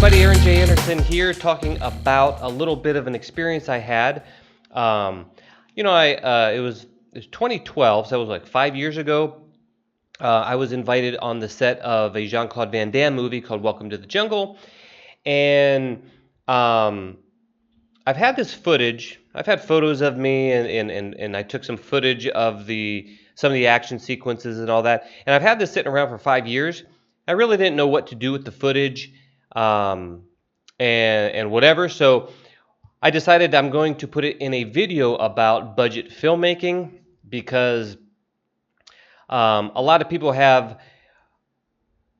everybody, Aaron J. Anderson here, talking about a little bit of an experience I had. It was 2012, so that was like 5 years ago. I was invited on the set of a Jean-Claude Van Damme movie called Welcome to the Jungle, and I've had this footage. I've had photos of me, and I took some footage of some of the action sequences and all that, and I've had this sitting around for 5 years. I really didn't know what to do with the footage. And whatever. So I decided I'm going to put it in a video about budget filmmaking because a lot of people have.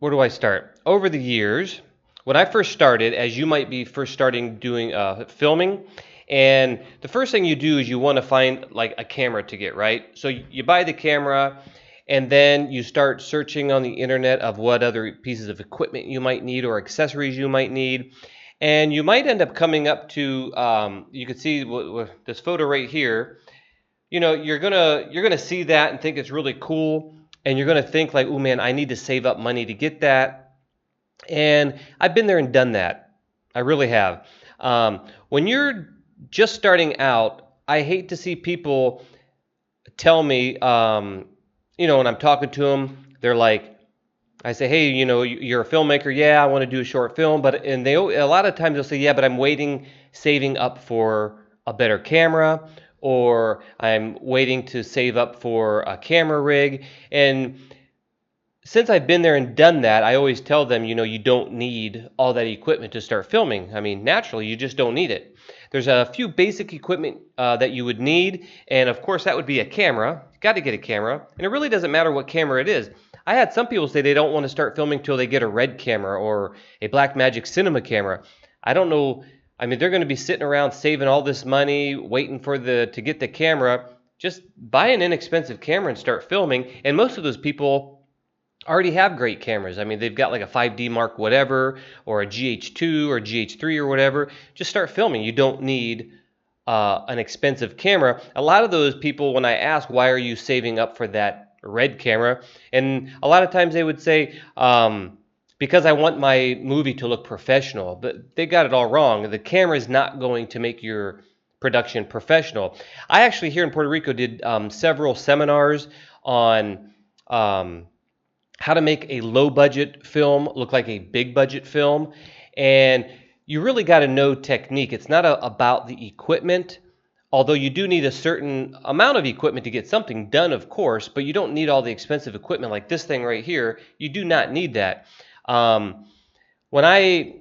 Where do I start? Over the years, when I first started, as you might be first starting doing filming, and the first thing you do is you want to find like a camera to get, right? So you buy the camera, and then you start searching on the internet of what other pieces of equipment you might need or accessories you might need. And you might end up coming up to, you can see this photo right here. You know, you're gonna see that and think it's really cool, and you're gonna think like, oh man, I need to save up money to get that. And I've been there and done that. I really have. When you're just starting out, I hate to see people tell me, when I'm talking to them, they're like, I say, hey, you're a filmmaker. Yeah, I want to do a short film, and a lot of times they'll say, yeah, but I'm saving up for a better camera, or I'm waiting to save up for a camera rig. And since I've been there and done that, I always tell them, you don't need all that equipment to start filming. I mean, naturally, you just don't need it. There's a few basic equipment that you would need, and of course, that would be a camera. You've got to get a camera, and it really doesn't matter what camera it is. I had some people say they don't want to start filming till they get a Red camera or a Blackmagic Cinema camera. I don't know. I mean, they're going to be sitting around saving all this money, waiting to get the camera. Just buy an inexpensive camera and start filming, and most of those people already have great cameras. I mean, they've got like a 5D Mark whatever, or a GH2 or GH3 or whatever. Just start filming. You don't need an expensive camera. A lot of those people, when I ask, why are you saving up for that Red camera? And a lot of times they would say, because I want my movie to look professional. But they got it all wrong. The camera is not going to make your production professional. I actually, here in Puerto Rico, did several seminars on how to make a low-budget film look like a big-budget film. And you really got to know technique. It's not about the equipment, although you do need a certain amount of equipment to get something done, of course, but you don't need all the expensive equipment like this thing right here. You do not need that. When I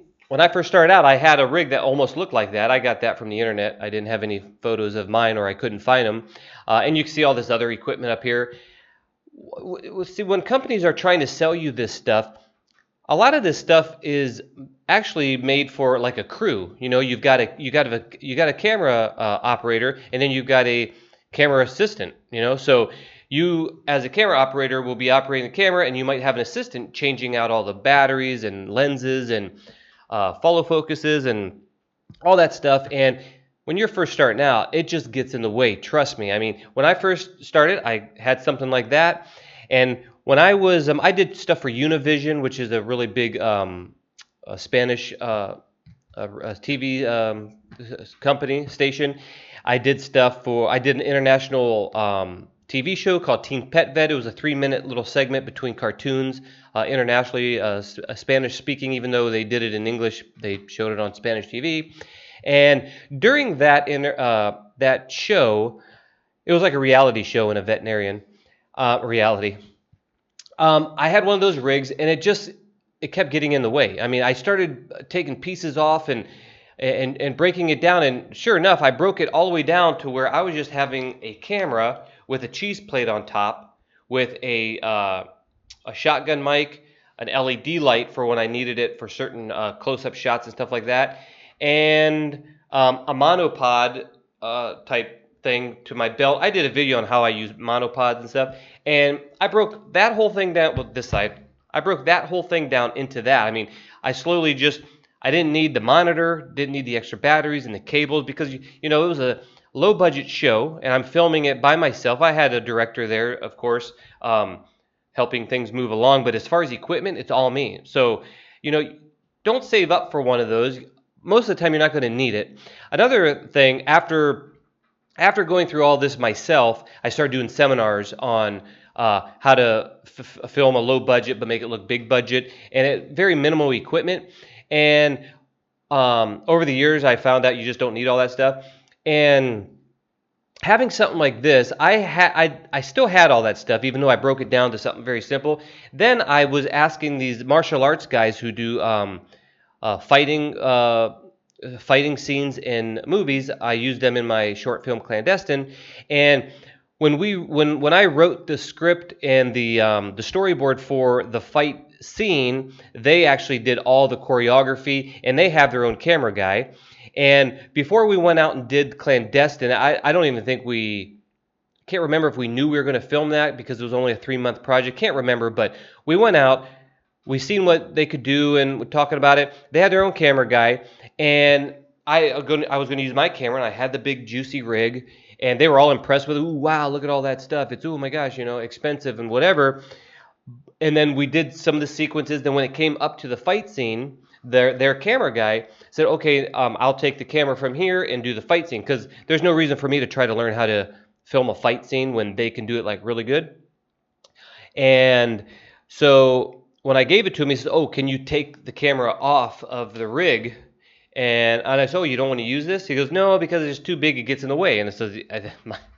first started out, I had a rig that almost looked like that. I got that from the internet. I didn't have any photos of mine, or I couldn't find them. And you can see all this other equipment up here. See, when companies are trying to sell you this stuff, a lot of this stuff is actually made for like a crew. You've got a camera operator, and then you've got a camera assistant. So you, as a camera operator, will be operating the camera, and you might have an assistant changing out all the batteries and lenses and follow focuses and all that stuff. And when you're first starting out, it just gets in the way. Trust me. I mean, when I first started, I had something like that. And when I was, I did stuff for Univision, which is a really big Spanish TV company station. I did an international TV show called Teen Pet Vet. It was a 3-minute little segment between cartoons, internationally Spanish speaking, even though they did it in English, they showed it on Spanish TV. And during that show, it was like a reality show in a veterinarian reality. I had one of those rigs, and it kept getting in the way. I mean, I started taking pieces off and breaking it down, and sure enough, I broke it all the way down to where I was just having a camera with a cheese plate on top, with a shotgun mic, an LED light for when I needed it for certain close-up shots and stuff like that, and a monopod type thing to my belt. I did a video on how I use monopods and stuff, and I broke that whole thing down with this side. I broke that whole thing down into that. I mean, I didn't need the monitor, didn't need the extra batteries and the cables, because it was a low budget show, and I'm filming it by myself. I had a director there, of course, helping things move along, but as far as equipment, it's all me. So, don't save up for one of those. Most of the time, you're not going to need it. Another thing, after going through all this myself, I started doing seminars on how to film a low budget but make it look big budget, and very minimal equipment. And over the years, I found out you just don't need all that stuff. And having something like this, I still had all that stuff, even though I broke it down to something very simple. Then I was asking these martial arts guys who do fighting scenes in movies. I used them in my short film Clandestine, and when I wrote the script and the storyboard for the fight scene, they actually did all the choreography, and they have their own camera guy. And before we went out and did Clandestine, I don't even think can't remember if we knew we were going to film that because it was only a 3-month project. Can't remember, but we went out. We seen what they could do and we're talking about it. They had their own camera guy, and I was going to use my camera, and I had the big juicy rig, and they were all impressed with it. Ooh, wow, look at all that stuff. It's, oh my gosh, expensive and whatever. And then we did some of the sequences. Then when it came up to the fight scene, their camera guy said, okay, I'll take the camera from here and do the fight scene, because there's no reason for me to try to learn how to film a fight scene when they can do it like really good. And so when I gave it to him, he said, oh, can you take the camera off of the rig? And I said, oh, you don't want to use this? He goes, no, because it's too big, it gets in the way. And it says,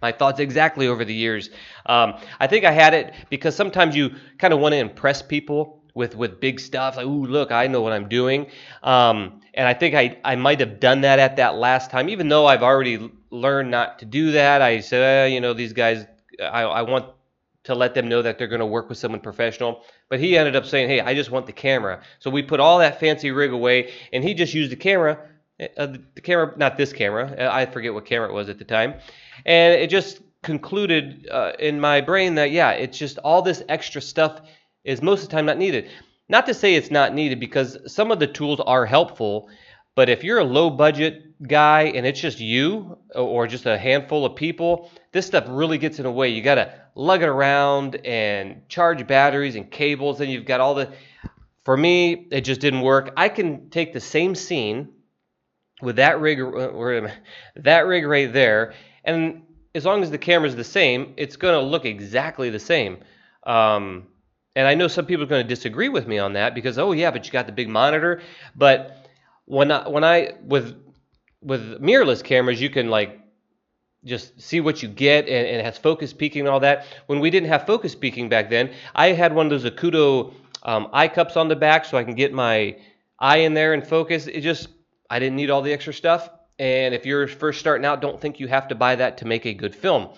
my thoughts exactly over the years. I think I had it because sometimes you kind of want to impress people with big stuff, like, ooh, look, I know what I'm doing. And I think I might have done that at that last time, even though I've already learned not to do that. I said, these guys, I want to let them know that they're going to work with someone professional. But he ended up saying, hey, I just want the camera. So we put all that fancy rig away, and he just used the camera, not this camera. I forget what camera it was at the time. And it just concluded in my brain that, yeah, it's just all this extra stuff is most of the time not needed. Not to say it's not needed, because some of the tools are helpful, but if you're a low budget guy and it's just you or just a handful of people, this stuff really gets in the way. You got to lug it around and charge batteries and cables, and you've got for me, it just didn't work. I can take the same scene with that rig right there, and as long as the camera's the same, it's going to look exactly the same. And I know some people are going to disagree with me on that because, oh yeah, but you got the big monitor. But with mirrorless cameras, you can like just see what you get, and it has focus peaking and all that. When we didn't have focus peaking back then, I had one of those Akuto eye cups on the back so I can get my eye in there and focus. I didn't need all the extra stuff. And if you're first starting out, don't think you have to buy that to make a good film.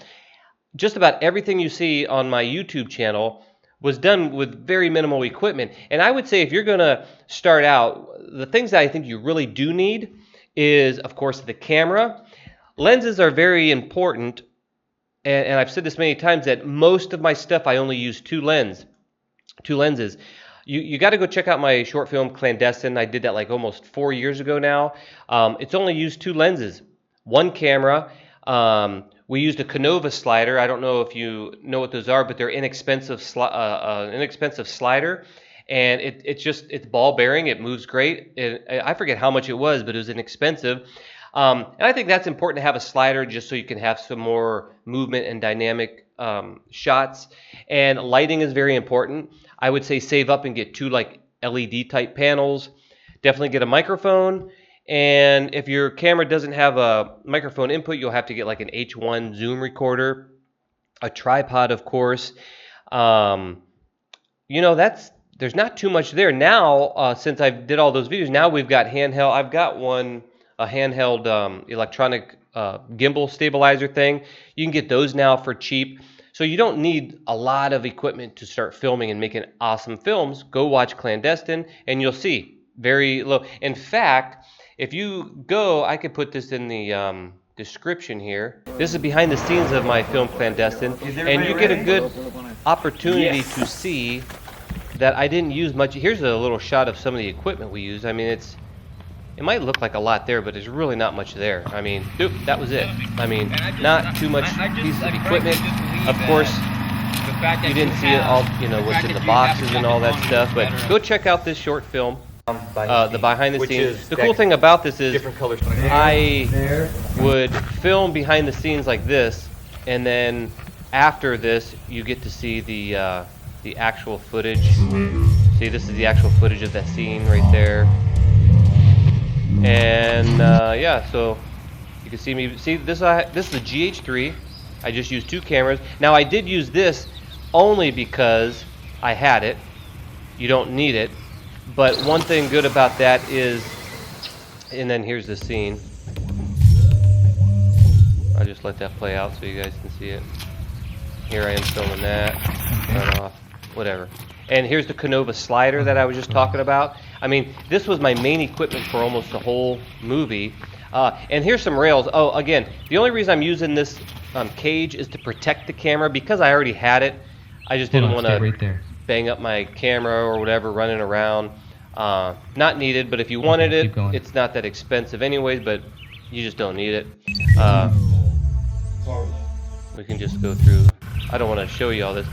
Just about everything you see on my YouTube channel was done with very minimal equipment. And I would say if you're going to start out, the things that I think you really do need is, of course, the camera. Lenses are very important, and I've said this many times that most of my stuff I only use two lenses. You got to go check out my short film Clandestine. I did that like almost 4 years ago now. It's only used two lenses, one camera. We used a Canova slider. I don't know if you know what those are, but they're inexpensive slider, and it's ball bearing. It moves great. I forget how much it was, but it was inexpensive. And I think that's important to have a slider just so you can have some more movement and dynamic shots. And lighting is very important. I would say save up and get two like LED type panels. Definitely get a microphone. And if your camera doesn't have a microphone input, you'll have to get like an H1 zoom recorder, a tripod, of course. There's not too much there now. Since I did all those videos, now we've got handheld. I've got a handheld electronic gimbal stabilizer thing. You can get those now for cheap. So you don't need a lot of equipment to start filming and making awesome films. Go watch Clandestine, and you'll see very low. In fact, if you go, I could put this in the description here. This is behind the scenes of my film Clandestine, and you get a good opportunity to see that I didn't use much. Here's a little shot of some of the equipment we used. I mean, it might look like a lot there, but there's really not much there. I mean, that was it. I mean, not too much pieces of equipment. Of course, you didn't see it all, what's in the boxes and all that stuff, but go check out this short film. the behind the scenes. The cool thing about this is I would film behind the scenes like this, and then after this you get to see the actual footage. See, this is the actual footage of that scene right there. And yeah, so you can see me. See, this is a GH3. I just used 2 cameras. Now I did use this only because I had it. You don't need it. But one thing good about that is, and then here's the scene. I'll just let that play out so you guys can see it. Here I am filming that. Turn off. Whatever. And here's the Canova slider that I was just talking about. I mean, this was my main equipment for almost the whole movie. And here's some rails. Oh, again, the only reason I'm using this cage is to protect the camera because I already had it. I just didn't want to bang up my camera or whatever running around. Not needed, but if you wanted it, it's not that expensive anyways, but you just don't need it. We can just go through. I don't want to show you all this.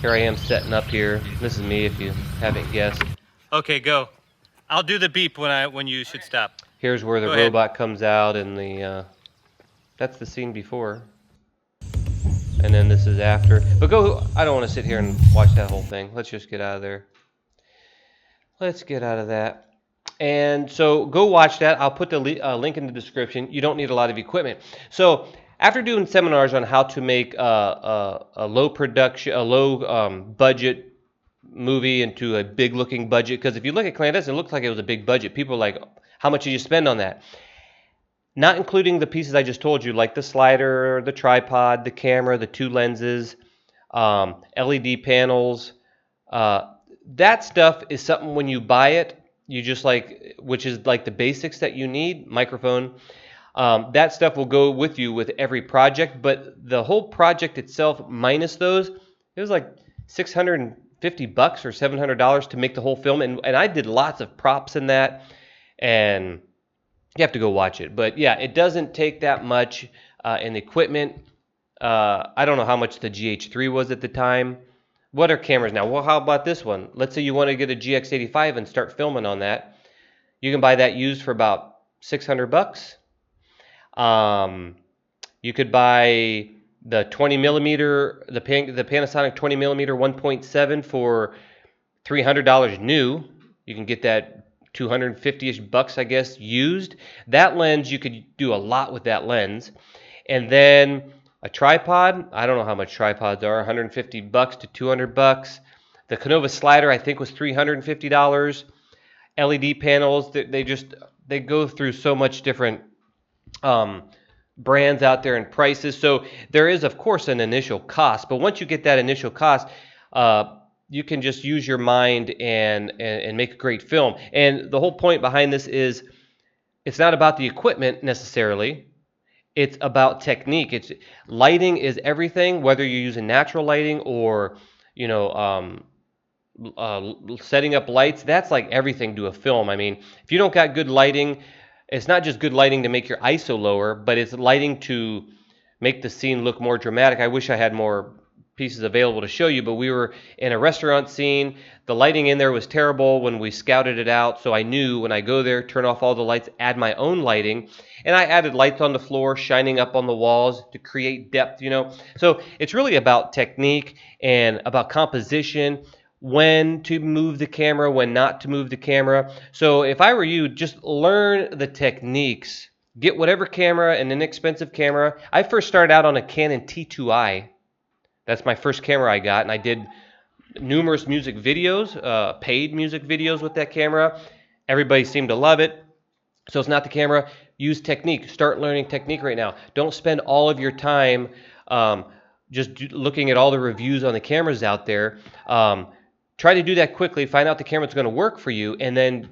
Here I am setting up here. This is me if you haven't guessed. Okay, go. I'll do the beep when you should stop. Here's where the robot comes out and that's the scene before. And then this is after. But I don't want to sit here and watch that whole thing. Let's just get out of there. Let's get out of that. And so go watch that. I'll put the link in the description. You don't need a lot of equipment. So after doing seminars on how to make a low budget movie into a big looking budget, because if you look at Clandestine, it looks like it was a big budget. People are like, how much did you spend on that? Not including the pieces I just told you, like the slider, the tripod, the camera, the 2 lenses, LED panels. That stuff is something when you buy it, you just which is like the basics that you need, microphone. That stuff will go with you with every project, but the whole project itself minus those, it was like $650 or $700 to make the whole film, and I did lots of props in that, and you have to go watch it. But yeah, it doesn't take that much in equipment. I don't know how much the GH3 was at the time. What are cameras now? Well, how about this one? Let's say you want to get a GX85 and start filming on that. You can buy that used for about $600. You could buy the 20 millimeter, the Panasonic 20 millimeter 1.7 for $300 new. You can get that 250-ish bucks, I guess, used. That lens, you could do a lot with that lens. And then a tripod, I don't know how much tripods are, $150 to $200. The Canova slider, I think, was $350. LED panels, they go through so much different brands out there and prices. So there is, of course, an initial cost. But once you get that initial cost, you can just use your mind and make a great film. And the whole point behind this is it's not about the equipment necessarily. It's about technique. Lighting is everything, whether you're using natural lighting or, setting up lights. That's like everything to a film. I mean, if you don't got good lighting, it's not just good lighting to make your ISO lower, but it's lighting to make the scene look more dramatic. I wish I had more pieces available to show you, but we were in a restaurant scene. The lighting in there was terrible when we scouted it out, so I knew when I go there, turn off all the lights, add my own lighting, and I added lights on the floor, shining up on the walls to create depth, So it's really about technique and about composition, when to move the camera, when not to move the camera. So if I were you, just learn the techniques. Get whatever camera, an inexpensive camera. I first started out on a Canon T2i. That's my first camera I got, and I did numerous music videos, paid music videos with that camera. Everybody seemed to love it. So it's not the camera. Use technique. Start learning technique right now. Don't spend all of your time just looking at all the reviews on the cameras out there. Try to do that quickly. Find out the camera's going to work for you, and then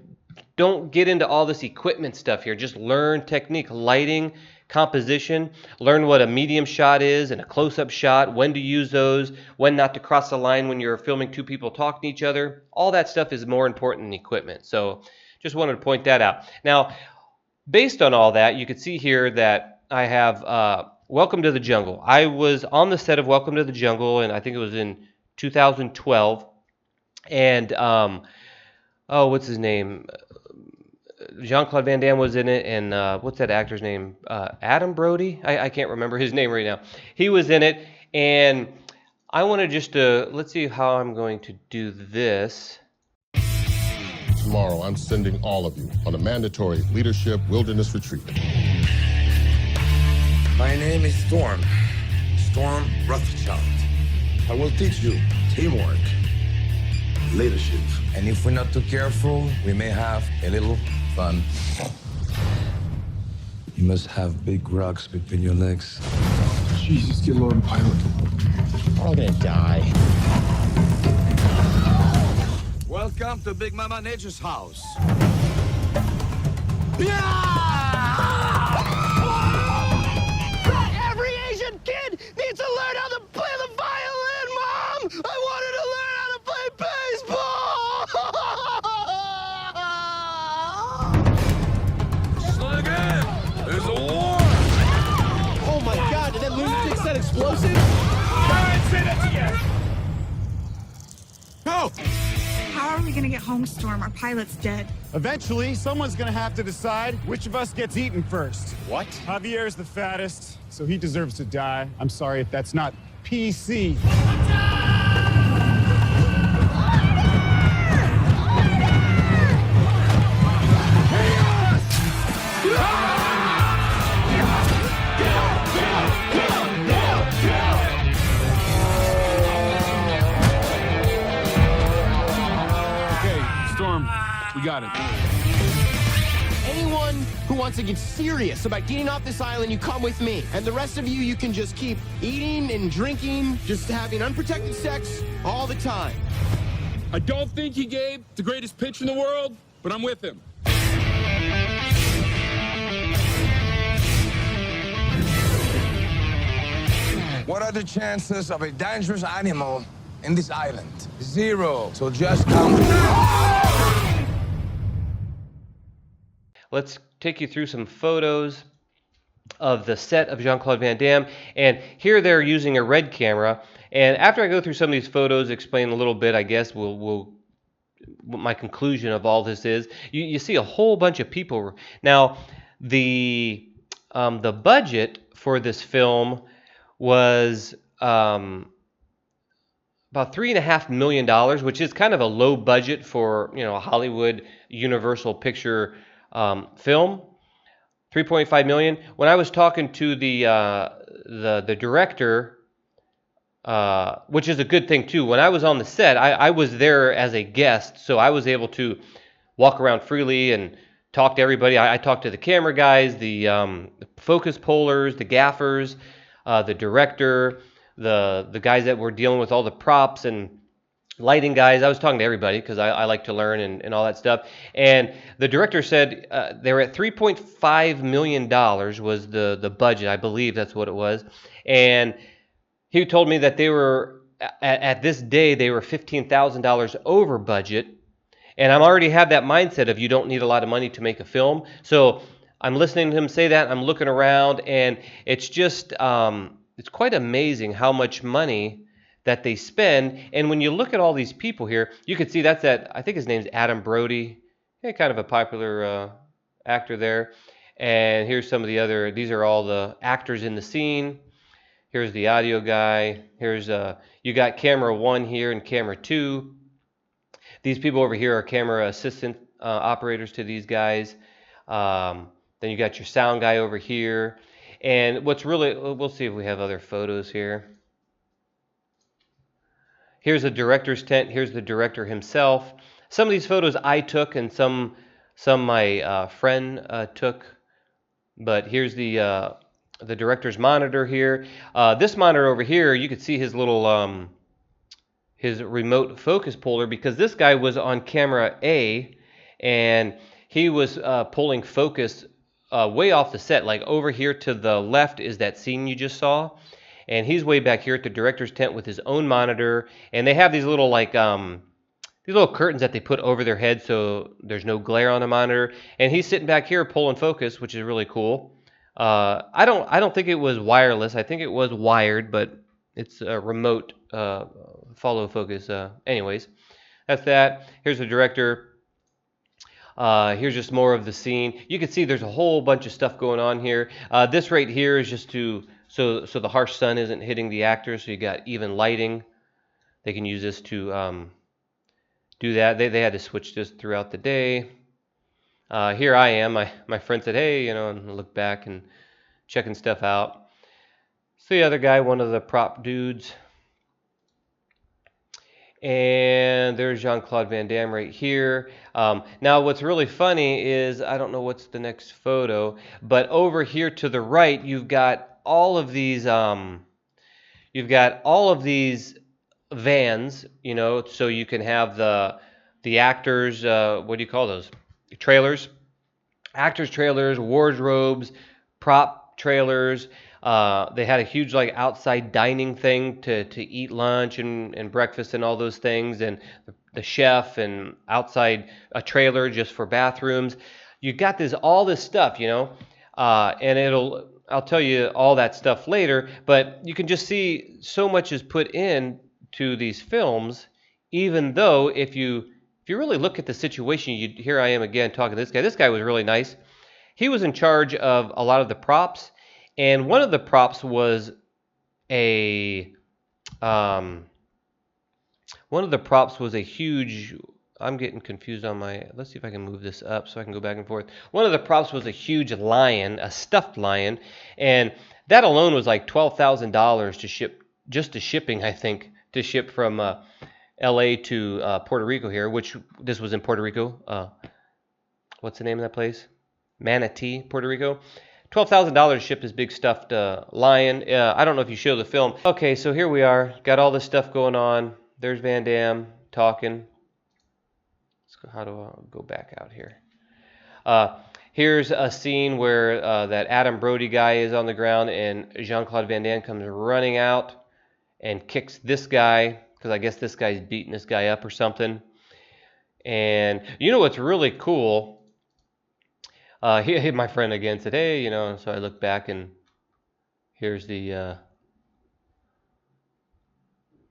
don't get into all this equipment stuff here. Just learn technique, lighting, composition. Learn what a medium shot is and a close-up shot, when to use those, when not to cross the line when you're filming 2 people talking to each other. All that stuff is more important than equipment. So just wanted to point that out. Now, based on all that, you can see here that I have Welcome to the Jungle. I was on the set of Welcome to the Jungle, and I think it was in 2012. And Oh, what's his name? Jean-Claude Van Damme was in it, and what's that actor's name? Adam Brody? I can't remember his name right now. He was in it, and I want to just let's see how I'm going to do this. Tomorrow, I'm sending all of you on a mandatory leadership wilderness retreat. My name is Storm. Storm Rothschild. I will teach you teamwork, leadership. And if we're not too careful, we may have a little fun. You must have big rocks between your legs. Jesus, get low and pilot. We're all gonna die. Welcome to Big Mama Nature's house. Every Asian kid needs to learn how to play the violin, Mom! I wanted to learn how to play baseball! Slow again. There's a war. Oh my God, did that lunatic set explosive? Go! How are we gonna get home, Storm? Our pilot's dead. Eventually, someone's gonna have to decide which of us gets eaten first. What? Javier's the fattest, so he deserves to die. I'm sorry if that's not PC. Okay, Storm, we got it. Anyone who wants to get serious about getting off this island, you come with me. And the rest of you, you can just keep eating and drinking, just having unprotected sex all the time. I don't think he gave the greatest pitch in the world, but I'm with him. What are the chances of a dangerous animal in this island? 0. So just count. Let's take you through some photos of the set of Jean-Claude Van Damme. And here they're using a red camera. And after I go through some of these photos, explain a little bit, I guess what my conclusion of all this is. You see a whole bunch of people. Now, the budget for this film was about $3.5 million, which is kind of a low budget for a Hollywood Universal Picture film. 3.5 million. When I was talking to the director, which is a good thing too. When I was on the set, I was there as a guest, so I was able to walk around freely and talk to everybody. I talked to the camera guys, the focus pullers, the gaffers, the director, the guys that were dealing with all the props and lighting guys. I was talking to everybody because I like to learn and all that stuff. And the director said they were at $3.5 million was the budget. I believe that's what it was. And he told me that they were, at this day, they were $15,000 over budget. And I already have that mindset of you don't need a lot of money to make a film. So I'm listening to him say that. I'm looking around, and it's just, it's quite amazing how much money that they spend. And when you look at all these people here, you can see that's I think his name's Adam Brody. Yeah, kind of a popular actor there. And here's some of the other, these are all the actors in the scene. Here's the audio guy. Here's, you got camera 1 here and camera 2. These people over here are camera assistant operators to these guys. Then you got your sound guy over here. And what's really, we'll see if we have other photos here. Here's a director's tent. Here's the director himself. Some of these photos I took and some my friend took. But here's the director's monitor here. This monitor over here, you could see his little his remote focus puller, because this guy was on camera A and he was pulling focus way off the set. Like over here to the left is that scene you just saw. And he's way back here at the director's tent with his own monitor. And they have these little these little curtains that they put over their head so there's no glare on the monitor. And he's sitting back here pulling focus, which is really cool. I don't think it was wireless. I think it was wired, but it's a remote follow focus. Anyways, that's that. Here's the director. Here's just more of the scene. You can see there's a whole bunch of stuff going on here. This right here is just so the harsh sun isn't hitting the actors, so you got even lighting. They can use this to do that. They had to switch this throughout the day. Here I am. My friend said, hey, and I look back and checking stuff out. It's the other guy, one of the prop dudes. And there's Jean-Claude Van Damme right here. Now what's really funny is, I don't know what's the next photo, but over here to the right, you've got all of these vans, so you can have the actors, what do you call those? Trailers. Actors trailers, wardrobes, prop trailers. They had a huge outside dining thing to eat lunch and breakfast and all those things, and the chef, and outside a trailer just for bathrooms. You got all this stuff, and I'll tell you all that stuff later, but you can just see so much is put in to these films, even though if you really look at the situation, here I am again talking to this guy. This guy was really nice. He was in charge of a lot of the props, and one of the props was a huge, I'm getting confused on let's see if I can move this up so I can go back and forth. One of the props was a huge lion, a stuffed lion, and that alone was like $12,000 to ship, just to shipping, I think, to ship from LA to Puerto Rico here, which this was in Puerto Rico. What's the name of that place? Manatee, Puerto Rico. $12,000 to ship this big stuffed lion. I don't know if you show the film. Okay, so here we are. Got all this stuff going on. There's Van Damme talking. How do I go back out here? Here's a scene where that Adam Brody guy is on the ground, and Jean-Claude Van Damme comes running out and kicks this guy, because I guess this guy's beating this guy up or something. And you know what's really cool? My friend again said, hey, so I look back, and here's these are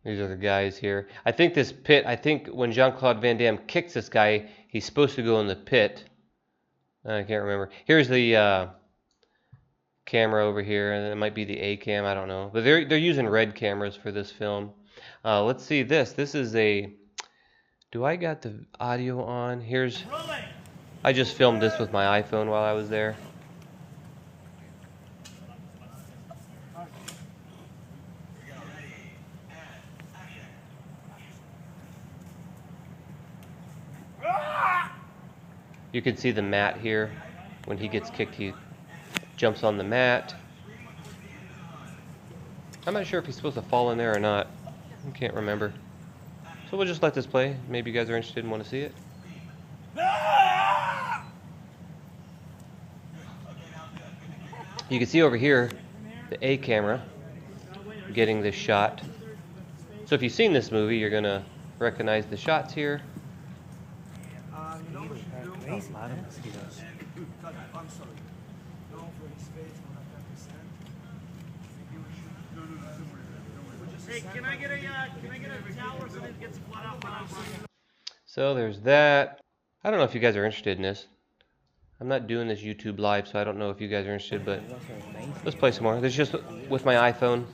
the guys here. I think this pit, when Jean-Claude Van Damme kicks this guy, he's supposed to go in the pit. I can't remember. Here's the camera over here, and it might be the A cam, I don't know. But they're using red cameras for this film. Let's see this. This is do I got the audio on? I just filmed this with my iPhone while I was there. You can see the mat here. When he gets kicked, he jumps on the mat. I'm not sure if he's supposed to fall in there or not. I can't remember. So we'll just let this play. Maybe you guys are interested and want to see it. You can see over here the A camera getting this shot. So if you've seen this movie, you're going to recognize the shots here. Hey, can I get a towel or something to get some blood out? So there's that. I don't know if you guys are interested in this. I'm not doing this YouTube live, so I don't know if you guys are interested, but let's play some more. This is just with my iPhone.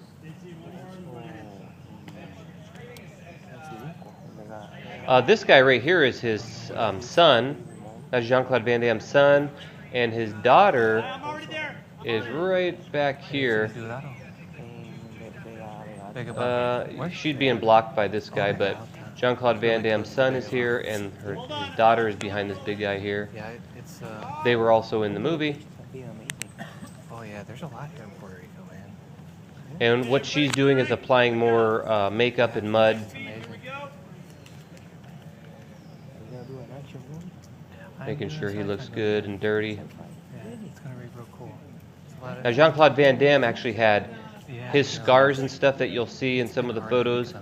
This guy right here is his son. That's Jean-Claude Van Damme's son, and his daughter is right back here. She'd being blocked by this guy, but Jean-Claude Van Damme's son is here, and his daughter is behind this big guy here. They were also in the movie. Oh yeah, there's a lot here in Puerto Rico, man. And what she's doing is applying more makeup and mud. Making sure he looks good and dirty. Yeah, it's gonna be real cool. Now Jean-Claude Van Damme actually had his scars and stuff that you'll see in some of the photos.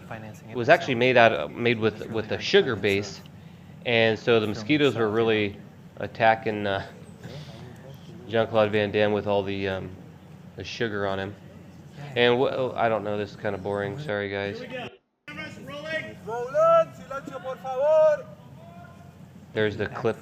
It was actually made with a sugar base, and so the mosquitoes were really attacking Jean-Claude Van Damme with all the sugar on him. And I don't know, this is kind of boring. Sorry guys. There's the clip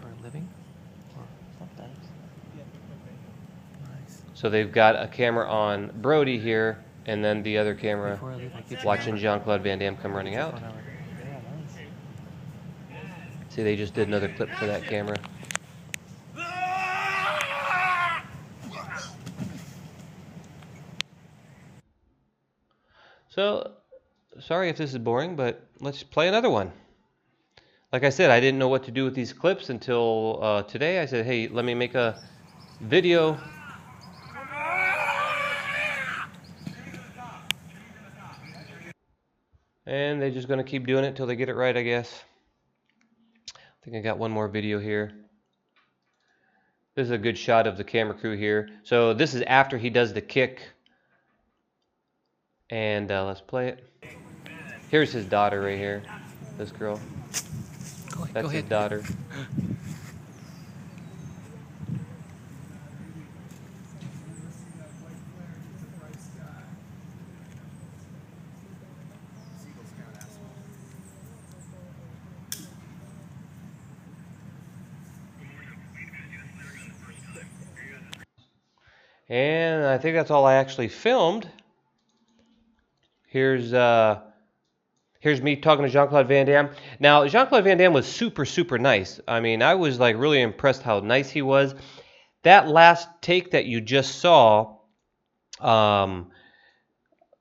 So they've got a camera on Brody here, and then the other camera Before I leave, I get your watching number. Jean-Claude Van Damme come running out. Phone number. Yeah, nice. See, they just did another clip for that camera. So, sorry if this is boring, but let's play another one. Like I said, I didn't know what to do with these clips until today. I said, hey, let me make a video. And they're just going to keep doing it till they get it right, I guess. I think I got one more video here. This is a good shot of the camera crew here. So this is after he does the kick. And let's play it. Here's his daughter right here. This girl. That's his daughter. And I think that's all I actually filmed. Here's me talking to Jean-Claude Van Damme. Now, Jean-Claude Van Damme was super, super nice. I mean, I was like really impressed how nice he was. That last take that you just saw,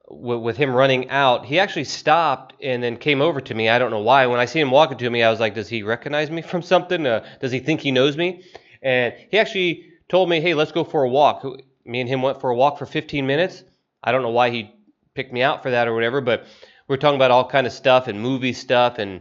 with him running out, he actually stopped and then came over to me. I don't know why. When I see him walking to me, I was like, does he recognize me from something? Does he think he knows me? And he actually told me, hey, let's go for a walk. Me and him went for a walk for 15 minutes. I don't know why he picked me out for that or whatever, but we're talking about all kind of stuff and movie stuff and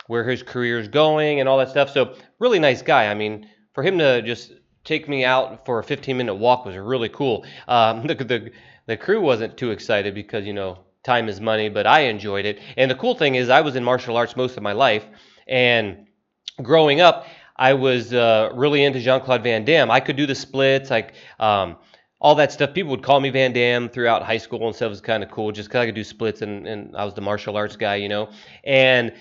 where his career is going and all that stuff. So really nice guy. I mean, for him to just take me out for a 15-minute walk was really cool. The crew wasn't too excited because, you know, time is money, but I enjoyed it. And the cool thing is I was in martial arts most of my life, and growing up, I was really into Jean-Claude Van Damme. I could do the splits, like all that stuff. People would call me Van Damme throughout high school and stuff. It was kind of cool just because I could do splits, and I was the martial arts guy, you know. And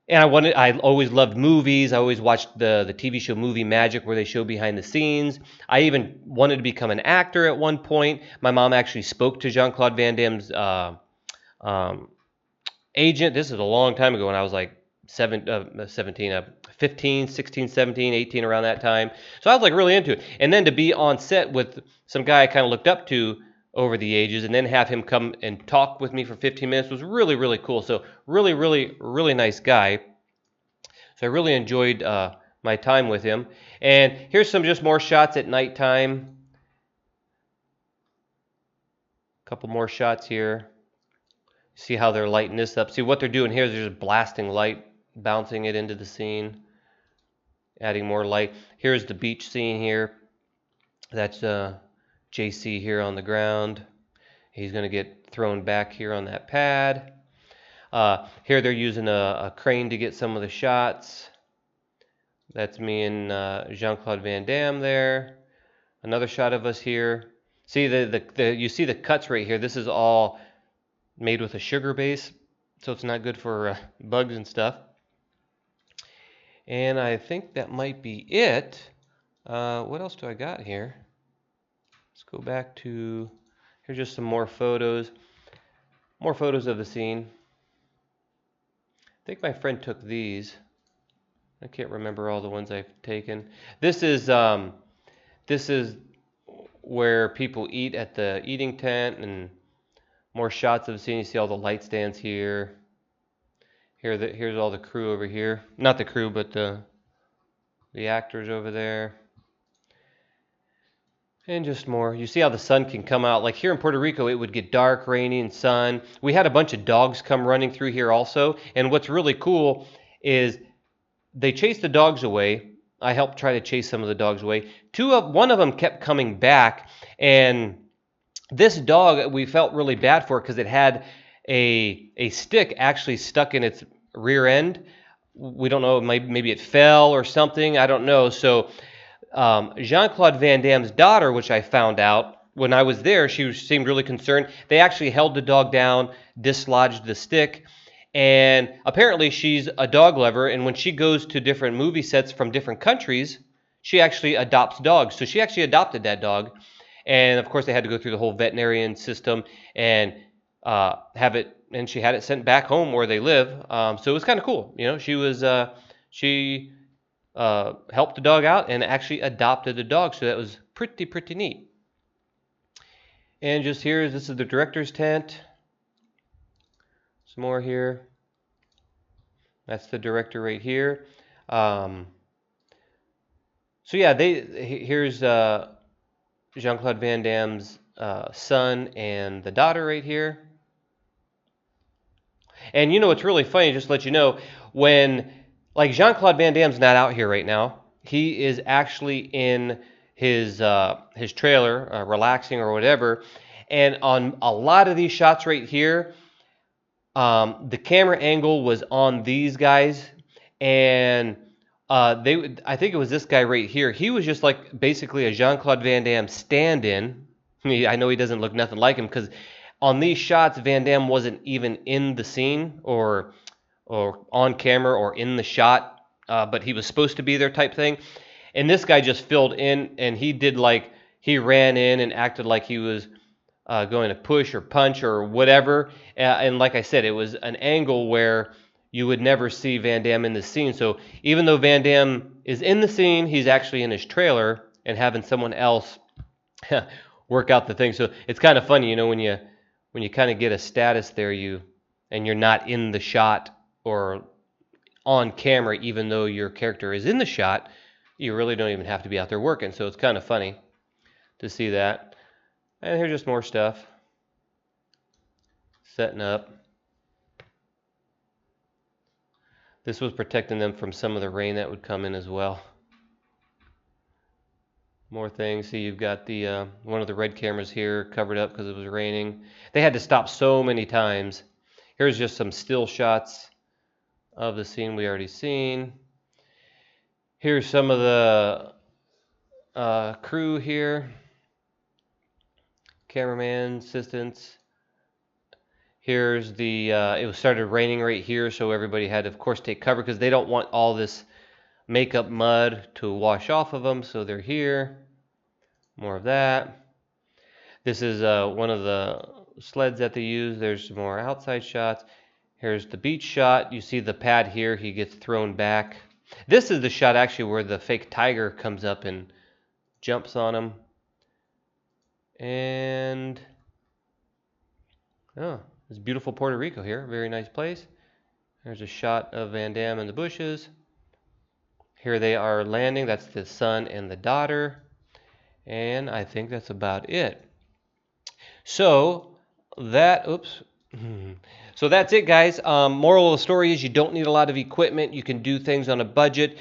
I always loved movies. I always watched the TV show Movie Magic, where they show behind the scenes. I even wanted to become an actor at one point. My mom actually spoke to Jean-Claude Van Damme's agent. This is a long time ago when I was like 15, 16, 17, 18, around that time. So I was like really into it. And then to be on set with some guy I kind of looked up to over the ages, and then have him come and talk with me for 15 minutes was really, really cool. So really, really, really nice guy. So I really enjoyed my time with him. And here's some just more shots at nighttime. A couple more shots here. See how they're lighting this up. See what they're doing here is they're just blasting light, bouncing it into the scene, adding more light. Here's the beach scene here. That's JC here on the ground. He's going to get thrown back here on that pad. Here they're using a crane to get some of the shots. That's me and Jean-Claude Van Damme there. Another shot of us here. See you see the cuts right here. This is all made with a sugar base, so it's not good for bugs and stuff. And I think that might be it. What else do I got here? Let's go back to, here's just some more photos. More photos of the scene. I think my friend took these. I can't remember all the ones I've taken. This is where people eat at the eating tent, and more shots of the scene. You see all the light stands here. Here's all the crew over here. Not the crew, but the actors over there. And just more. You see how the sun can come out. Like here in Puerto Rico, it would get dark, rainy, and sun. We had a bunch of dogs come running through here also. And what's really cool is they chased the dogs away. I helped try to chase some of the dogs away. One of them kept coming back, and this dog we felt really bad for because it had a stick actually stuck in its rear end. We don't know, maybe it fell or something. I don't know. So Jean-Claude Van Damme's daughter, which I found out when I was there, she seemed really concerned. They actually held the dog down, dislodged the stick, and apparently she's a dog lover, and when she goes to different movie sets from different countries, she actually adopts dogs. So she actually adopted that dog, And of course, they had to go through the whole veterinarian system and have it. And she had it sent back home where they live. So it was kind of cool. You know, she helped the dog out and actually adopted the dog. So that was pretty neat. And just here, this is the director's tent. Some more here. That's the director right here. So yeah, here's Jean-Claude Van Damme's son and the daughter right here. And you know what's really funny, just to let you know, when like Jean-Claude Van Damme's not out here right now. He is actually in his trailer, relaxing or whatever. And on a lot of these shots right here, the camera angle was on these guys, and I think it was this guy right here. He was just like basically a Jean-Claude Van Damme stand-in. I know he doesn't look nothing like him because on these shots, Van Damme wasn't even in the scene or on camera or in the shot, but he was supposed to be there type thing. And this guy just filled in, and he ran in and acted like he was going to push or punch or whatever. And like I said, it was an angle where you would never see Van Damme in the scene. So even though Van Damme is in the scene, he's actually in his trailer and having someone else work out the thing. So it's kind of funny, you know, when you kind of get a status there, and you're not in the shot or on camera, even though your character is in the shot, you really don't even have to be out there working. So it's kind of funny to see that. And here's just more stuff. Setting up. This was protecting them from some of the rain that would come in as well. More things. See, you've got the one of the red cameras here covered up because it was raining. They had to stop so many times. Here's just some still shots of the scene we already seen. Here's some of the crew here. Cameraman, assistants. Here's the, it started raining right here, so everybody had to, of course, take cover because they don't want all this makeup mud to wash off of them, so they're here. More of that. This is one of the sleds that they use. There's some more outside shots. Here's the beach shot. You see the pad here. He gets thrown back. This is the shot actually where the fake tiger comes up and jumps on him. And oh, it's beautiful Puerto Rico here. Very nice place. There's a shot of Van Damme in the bushes. Here they are landing. That's the son and the daughter. And I think that's about it. So that's it, guys. Moral of the story is you don't need a lot of equipment. You can do things on a budget.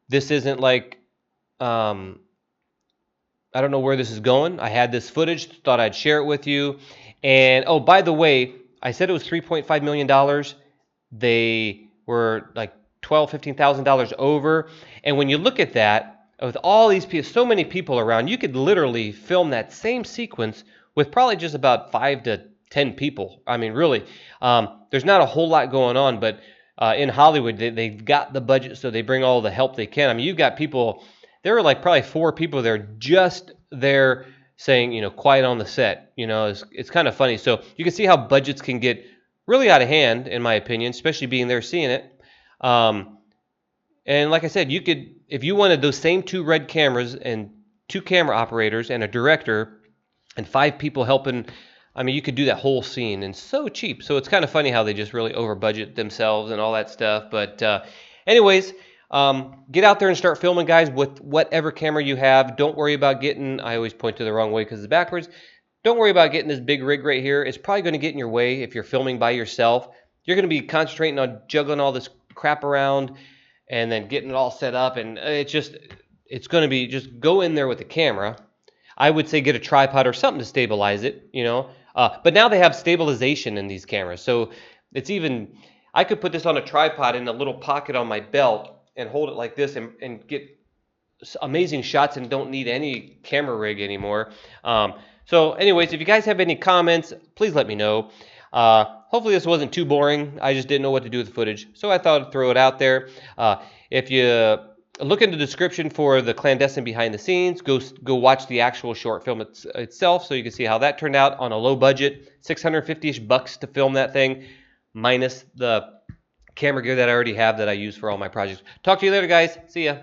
This isn't like, I don't know where this is going. I had this footage, thought I'd share it with you. And, oh, by the way, I said it was $3.5 million. They were like $12,000, $15,000 over. And when you look at that, with all these people, so many people around, you could literally film that same sequence with probably just about 5 to 10 people. I mean, really, there's not a whole lot going on, but in Hollywood, they've got the budget, so they bring all the help they can. I mean, you've got people, there were like probably 4 people there just there saying, you know, quiet on the set. You know, it's kind of funny. So you can see how budgets can get really out of hand, in my opinion, especially being there seeing it. And like I said, you could, if you wanted those same 2 red cameras and 2 camera operators and a director and 5 people helping, I mean, you could do that whole scene, and so cheap. So it's kind of funny how they just really over budget themselves and all that stuff. But anyways, get out there and start filming, guys, with whatever camera you have. Don't worry about getting, I always point to the wrong way because it's backwards. Don't worry about getting this big rig right here. It's probably going to get in your way if you're filming by yourself. You're going to be concentrating on juggling all this crap around and then getting it all set up, and it's going to be, just go in there with the camera. I would say get a tripod or something to stabilize it, you know. But now they have stabilization in these cameras, so it's even, I could put this on a tripod in a little pocket on my belt and hold it like this and get amazing shots and don't need any camera rig anymore. So anyways, if you guys have any comments, please let me know. Hopefully this wasn't too boring. I just didn't know what to do with the footage, so I thought I'd throw it out there. If you look in the description for the clandestine behind the scenes. Go watch the actual short film itself, so you can see how that turned out on a low budget, 650-ish bucks to film that thing, minus the camera gear that I already have that I use for all my projects. Talk to you later, guys. See ya.